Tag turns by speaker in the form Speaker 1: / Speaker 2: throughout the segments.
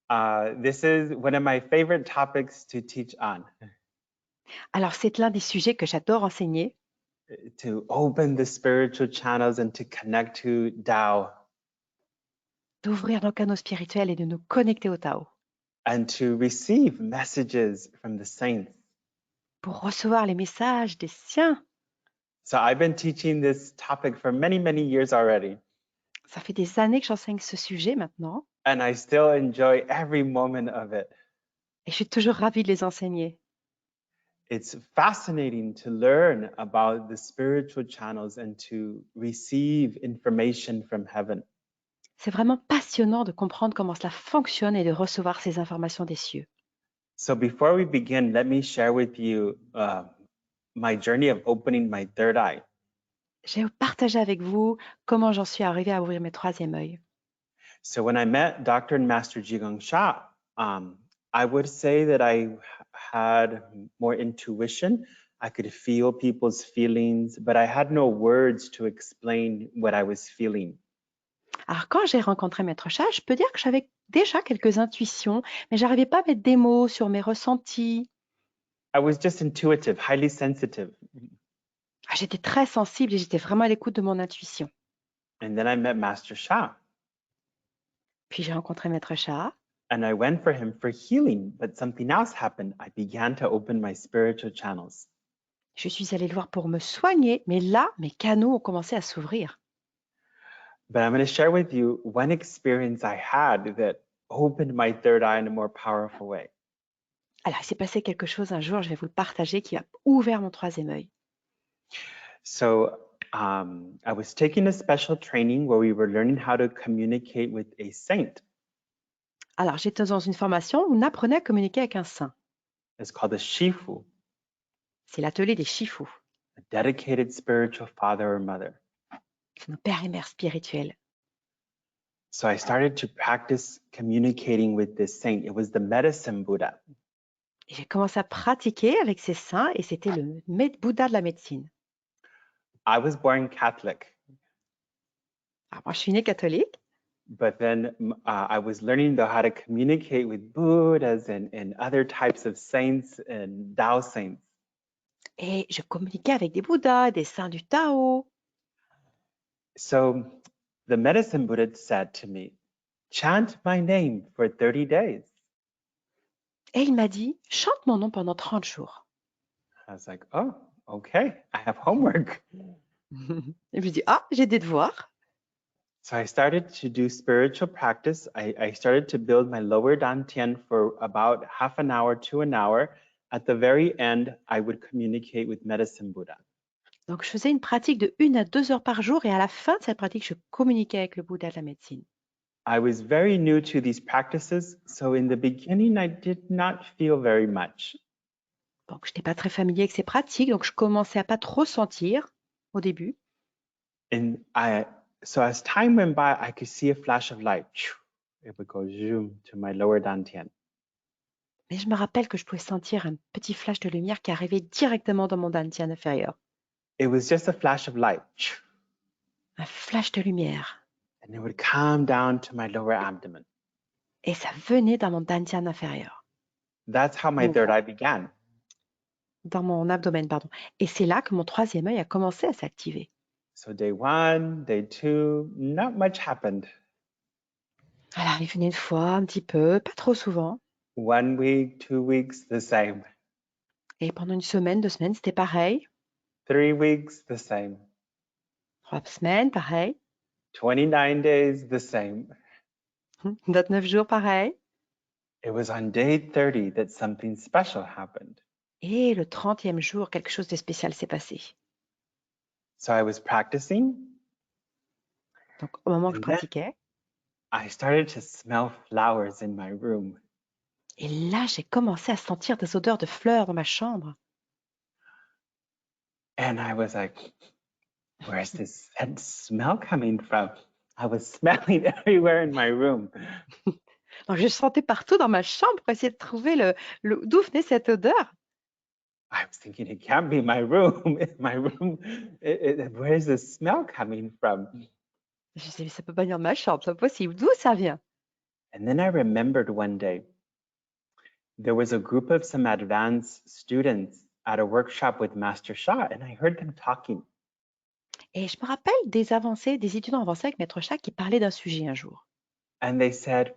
Speaker 1: This is one of my favorite topics to teach on,
Speaker 2: Alors, c'est l'un des sujets que j'adore enseigner,
Speaker 1: to open the spiritual channels and to connect to Tao
Speaker 2: d'ouvrir nos canaux spirituels et de nous connecter au Tao
Speaker 1: and to receive messages from the saints.
Speaker 2: pour recevoir les messages des siens.
Speaker 1: So I've been teaching this topic for many, many years already,
Speaker 2: Ça fait des années que j'enseigne ce sujet maintenant
Speaker 1: and I still enjoy every moment of it.
Speaker 2: et je suis toujours ravie de les enseigner.
Speaker 1: It's fascinating to learn about the spiritual channels and to receive information from heaven.
Speaker 2: C'est vraiment passionnant de comprendre comment cela fonctionne et de recevoir ces informations des cieux.
Speaker 1: So before we begin, let me share with you my journey of opening my third eye.
Speaker 2: Je vais partager avec vous comment j'en suis arrivée à ouvrir mes troisième œil.
Speaker 1: So when I met Dr. and Master Jigong Sha, I would say that I had more intuition. I could feel people's feelings, but I had no words to explain what I was feeling.
Speaker 2: Alors, quand j'ai rencontré Maître Chat, je peux dire que j'avais déjà quelques intuitions, mais j'arrivais pas à mettre des mots sur mes ressentis.
Speaker 1: I was just intuitive, highly sensitive.
Speaker 2: J'étais très sensible et j'étais vraiment à l'écoute de mon intuition.
Speaker 1: And then I met Master Sha,
Speaker 2: Puis j'ai rencontré Maître Chat
Speaker 1: and I went for him for healing, but something else happened. I began to open my spiritual channels.
Speaker 2: Je suis allée le voir pour me soigner, mais là, mes canaux ont commencé à s'ouvrir.
Speaker 1: But I'm going to share with you one experience I had that opened my third eye in a more powerful way.
Speaker 2: Alors, il s'est passé quelque chose un jour, je vais vous le partager, qui a ouvert mon troisième œil.
Speaker 1: So I was taking a special training where we were learning how to communicate with a saint.
Speaker 2: Alors, j'étais dans une formation où on apprenait à communiquer avec un saint.
Speaker 1: It's called a Shifu,
Speaker 2: C'est l'atelier des Shifu,
Speaker 1: a dedicated spiritual father or mother.
Speaker 2: nos pères et mères spirituels.
Speaker 1: So I started to practice communicating with this saint. It was the medicine Buddha.
Speaker 2: Et j'ai commencé à pratiquer avec ces saints et c'était le Bouddha de la médecine.
Speaker 1: I was born Catholic,
Speaker 2: Alors, moi, je suis née catholique,
Speaker 1: but then I was learning though how to communicate with Buddhas and other types of saints and Tao saints.
Speaker 2: et je communiquais avec des Bouddhas, des saints du Tao.
Speaker 1: So the medicine Buddha said to me, chant my name for 30 days.
Speaker 2: Et il m'a dit, chante mon nom pendant 30 jours.
Speaker 1: I was like, oh, okay, I have homework.
Speaker 2: Et je lui dis, ah, j'ai des devoirs.
Speaker 1: So I started to do spiritual practice. I started to build my lower dantian for about half an hour to an hour. At the very end, I would communicate with medicine Buddha.
Speaker 2: Donc, je faisais une pratique de 1 à 2 heures par jour et à la fin de cette pratique, je communiquais avec le Bouddha de la médecine.
Speaker 1: I was very new to these practices, so in the beginning, I did not feel very much.
Speaker 2: Donc, je n'étais pas très familier avec ces pratiques, donc je commençais à pas trop sentir au début.
Speaker 1: And so as time went by, I could see a flash of light. It would go zoom to my lower dantian.
Speaker 2: Mais je me rappelle que je pouvais sentir un petit flash de lumière qui arrivait directement dans mon dantian inférieur.
Speaker 1: It was just a flash of light.
Speaker 2: Un flash de lumière.
Speaker 1: And it would come down to my lower abdomen.
Speaker 2: Et ça venait dans mon dantian inférieur.
Speaker 1: That's how my third eye began.
Speaker 2: Dans mon abdomen, pardon. Et c'est là que mon troisième œil a commencé à s'activer.
Speaker 1: So day 1, day 2, not much happened.
Speaker 2: Alors, il venait une fois, un petit peu, pas trop souvent.
Speaker 1: 1 week, 2 weeks, the same.
Speaker 2: Et pendant une semaine, 2 semaines, c'était pareil.
Speaker 1: 3 weeks, the same.
Speaker 2: 3 semaines, pareil.
Speaker 1: 29 days, the same.
Speaker 2: 29 jours, pareil.
Speaker 1: It was on day 30 that something special happened.
Speaker 2: Et le 30e jour, quelque chose de spécial s'est passé.
Speaker 1: So I was practicing.
Speaker 2: Donc, au moment où je
Speaker 1: And then
Speaker 2: pratiquais,
Speaker 1: I started to smell flowers in my room.
Speaker 2: et là, j'ai commencé à sentir des odeurs de fleurs dans ma chambre.
Speaker 1: And I was like, where's this smell coming from? I was smelling everywhere in my room.
Speaker 2: Donc, je sentais partout dans ma chambre pour essayer de trouver d'où venait cette odeur.
Speaker 1: I was thinking, it can't be my room. My room, where's the smell coming from?
Speaker 2: Je me disais, mais ça peut pas venir de ma chambre, c'est pas possible. D'où ça vient?
Speaker 1: And then I remembered one day, there was a group of some advanced students at a workshop with Master Sha, and I heard them talking.
Speaker 2: Et je me rappelle des étudiants avancés avec Maître Chat qui parlaient d'un sujet un jour.
Speaker 1: And they said,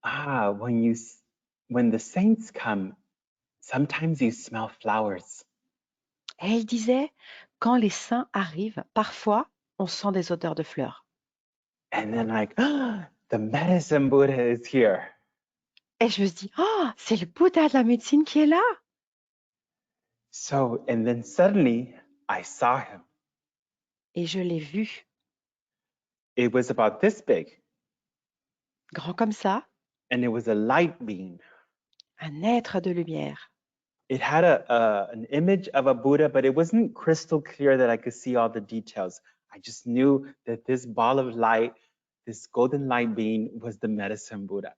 Speaker 1: when the saints come, sometimes you smell flowers.
Speaker 2: Et ils disaient, quand les saints arrivent, parfois, on sent des odeurs de fleurs.
Speaker 1: And then like, the medicine Buddha is here.
Speaker 2: Et je me suis dit, oh, c'est le Bouddha de la médecine qui est là.
Speaker 1: So, and then suddenly I saw him.
Speaker 2: Et je l'ai vu,
Speaker 1: It was about this big,
Speaker 2: grand comme ça,
Speaker 1: and it was a light being.
Speaker 2: un être de lumière.
Speaker 1: It had an image of a Buddha, but it wasn't crystal clear that I could see all the details. I just knew that this ball of light, this golden light being, was the medicine Buddha.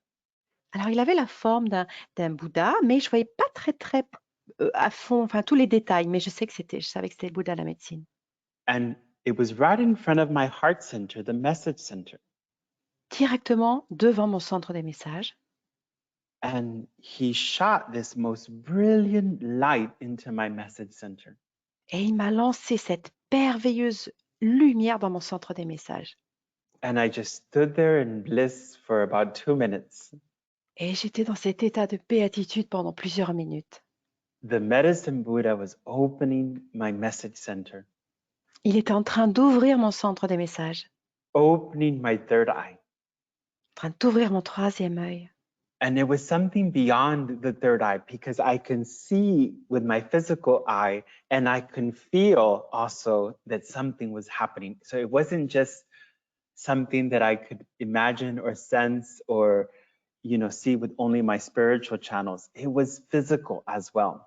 Speaker 2: Alors, il avait la forme d'un Bouddha, mais je ne voyais pas très à fond, enfin tous les détails, mais je savais que c'était le Bouddha de la médecine.
Speaker 1: And it was right in front of my heart center, the message center.
Speaker 2: Directement devant mon centre des messages.
Speaker 1: And he shot this most brilliant light into my message center.
Speaker 2: Et il m'a lancé cette merveilleuse lumière dans mon centre des messages.
Speaker 1: And I just stood there in bliss for about 2 minutes.
Speaker 2: Et j'étais dans cet état de béatitude pendant plusieurs minutes.
Speaker 1: The medicine Buddha was opening my message center,
Speaker 2: Il était en train d'ouvrir mon centre des messages,
Speaker 1: opening my third eye.
Speaker 2: en train d'ouvrir mon troisième œil.
Speaker 1: And it was something beyond the third eye because I can see with my physical eye and I can feel also that something was happening. So it wasn't just something that I could imagine or sense or see with only my spiritual channels. It was physical as well.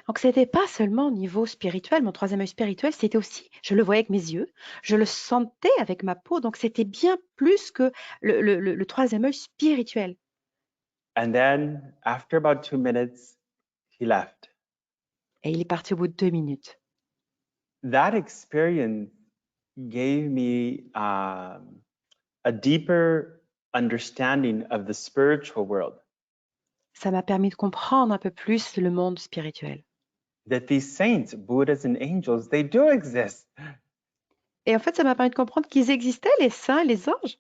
Speaker 2: Donc, ce n'était pas seulement au niveau spirituel, mon troisième œil spirituel, c'était aussi, je le voyais avec mes yeux, je le sentais avec ma peau, donc c'était bien plus que le troisième œil spirituel.
Speaker 1: And then after about 2 minutes, he left.
Speaker 2: Et il est parti au bout de 2 minutes.
Speaker 1: That experience gave me a deeper understanding of the spiritual world.
Speaker 2: Ça m'a permis de comprendre un peu plus le monde spirituel.
Speaker 1: That these saints, Buddhas and angels, they do exist.
Speaker 2: Et en fait, ça m'a permis de comprendre qu'ils existaient, les saints, les anges.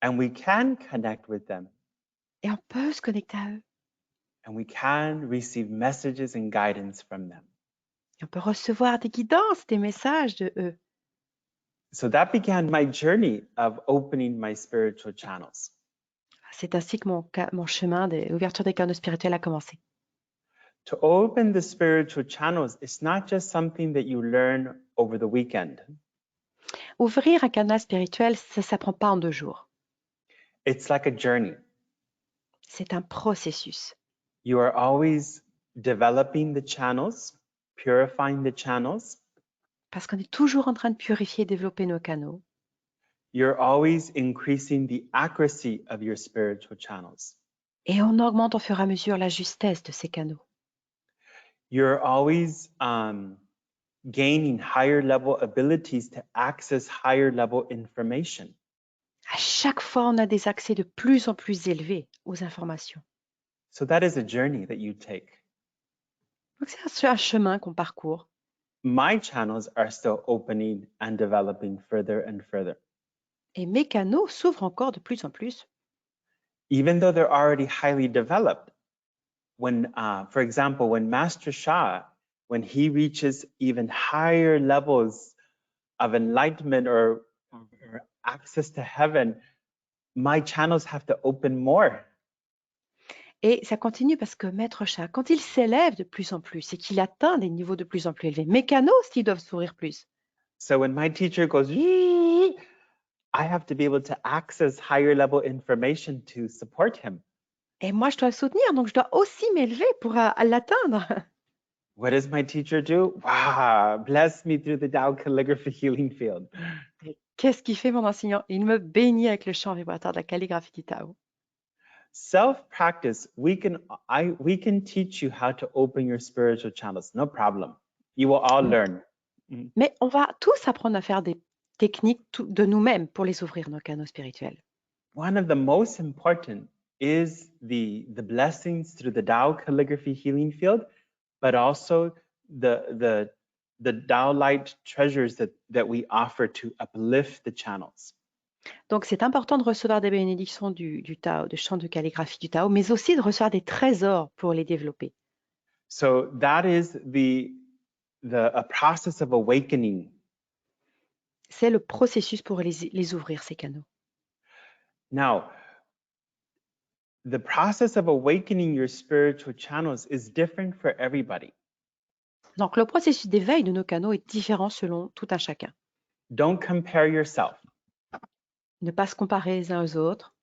Speaker 1: And we can connect with them.
Speaker 2: Et on peut se connecter à eux.
Speaker 1: And we can receive messages and guidance from them.
Speaker 2: Et on peut recevoir des guidances, des messages de eux.
Speaker 1: So that began my journey of opening my spiritual channels.
Speaker 2: C'est ainsi que mon chemin d'ouverture des canaux spirituels a commencé.
Speaker 1: To open the spiritual channels, it's not just something that you learn over the weekend.
Speaker 2: Ouvrir un canal spirituel, ça ne s'apprend pas en 2 jours.
Speaker 1: It's like a journey.
Speaker 2: C'est un processus.
Speaker 1: You are always developing the channels, purifying the channels.
Speaker 2: Parce qu'on est toujours en train de purifier et développer nos canaux.
Speaker 1: You're always increasing the accuracy of your spiritual channels.
Speaker 2: Et on augmente au fur et à mesure la justesse de ces canaux.
Speaker 1: You're always gaining higher level abilities to access higher level information.
Speaker 2: À chaque fois, on a des accès de plus en plus élevés aux informations.
Speaker 1: So that is a journey that you take.
Speaker 2: Donc c'est un chemin qu'on parcourt.
Speaker 1: My channels are still opening and developing further and further.
Speaker 2: Et mes canaux s'ouvrent encore de plus en plus.
Speaker 1: Even though they're already highly developed. When, for example, when Master Sha, when he reaches even higher levels of enlightenment or access to heaven, my channels have to open more.
Speaker 2: Et ça continue parce que Maître Chat, quand il s'élève de plus en plus et qu'il atteint des niveaux de plus en plus élevés, mes canaux aussi doivent s'ouvrir plus.
Speaker 1: So when my teacher goes, I have to be able to access higher level information to support him.
Speaker 2: Et moi, je dois le soutenir, donc je dois aussi m'élever pour l'atteindre.
Speaker 1: What does my teacher do? Wow, bless me through the Tao calligraphy healing field.
Speaker 2: Et qu'est-ce qu'il fait, mon enseignant? Il me bénit avec le chant vibratoire de la calligraphie du Tao.
Speaker 1: Self-practice, we can teach you how to open your spiritual channels, no problem. You will all learn.
Speaker 2: Mais on va tous apprendre à faire des techniques de nous-mêmes pour les ouvrir, nos canaux spirituels.
Speaker 1: one of the most important is the blessings through the Tao calligraphy healing field, but also the Tao light treasures that we offer to uplift the channels.
Speaker 2: Donc, c'est important de recevoir des bénédictions du Tao, de chants de calligraphie du Tao, mais aussi de recevoir des trésors pour les développer.
Speaker 1: So that is a process of awakening.
Speaker 2: C'est le processus pour les ouvrir, ces canaux.
Speaker 1: Now, the process of awakening your spiritual channels is different for everybody.
Speaker 2: Donc, le processus d'éveil de nos canaux est différent selon tout un chacun.
Speaker 1: Don't compare yourself.
Speaker 2: Ne pas se comparer les uns aux autres.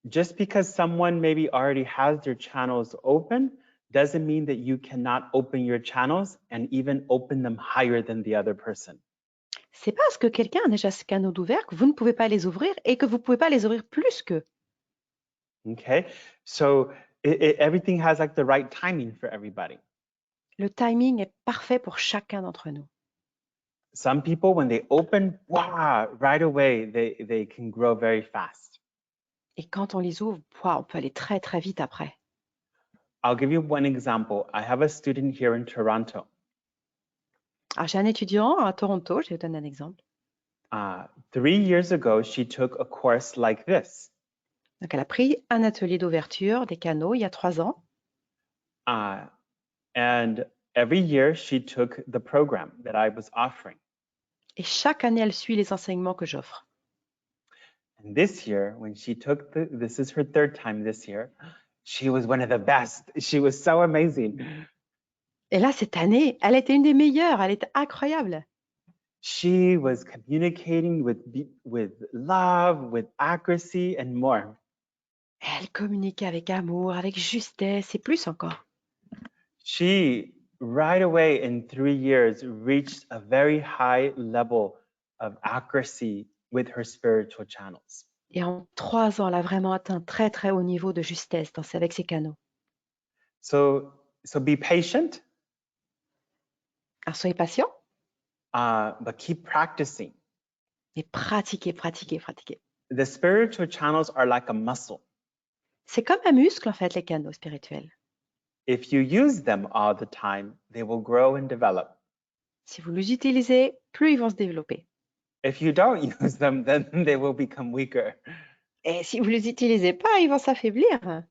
Speaker 1: Just because someone maybe already has their channels open doesn't mean that you cannot open your channels and even open them higher than the other person.
Speaker 2: C'est parce que quelqu'un a déjà ce canaux d'ouvert que vous ne pouvez pas les ouvrir et que vous ne pouvez pas les ouvrir plus qu'eux.
Speaker 1: Okay, so everything has like the right timing for everybody.
Speaker 2: Le timing est parfait pour chacun d'entre nous.
Speaker 1: Some people, when they open, wow, right away, they can grow very fast.
Speaker 2: Et quand on les ouvre, on peut aller très très vite après.
Speaker 1: I'll give you one example. I have a student here in Toronto.
Speaker 2: Alors, j'ai un étudiant à Toronto, je vais vous donner un exemple.
Speaker 1: 3 years ago, she took a course like this.
Speaker 2: Donc, elle a pris un atelier d'ouverture des canaux il y a 3 ans.
Speaker 1: And every year, she took the program that I was offering.
Speaker 2: Et chaque année, elle suit les enseignements que j'offre.
Speaker 1: And this year, when she took this is her 3rd time this year, she was one of the best. She was so amazing.
Speaker 2: Et là, cette année, elle était une des meilleures, elle était incroyable.
Speaker 1: She was communicating with love, with accuracy, and more.
Speaker 2: Elle communiquait avec amour, avec justesse et plus encore.
Speaker 1: She, right away in 3 years, reached a very high level of accuracy with her spiritual channels.
Speaker 2: Et en 3 ans, elle a vraiment atteint un très très haut niveau de justesse avec ses canaux.
Speaker 1: So be patient,
Speaker 2: Alors, soyez patient,
Speaker 1: but keep practicing.
Speaker 2: et pratiquez, pratiquez, pratiquez.
Speaker 1: The spiritual channels are like a muscle.
Speaker 2: C'est comme un muscle, en fait, les canaux spirituels.
Speaker 1: If you use them all the time, they will grow and develop.
Speaker 2: Si vous les utilisez, plus ils vont se développer.
Speaker 1: If you don't use them, then they will become weaker.
Speaker 2: Et si vous les utilisez pas, ils vont s'affaiblir.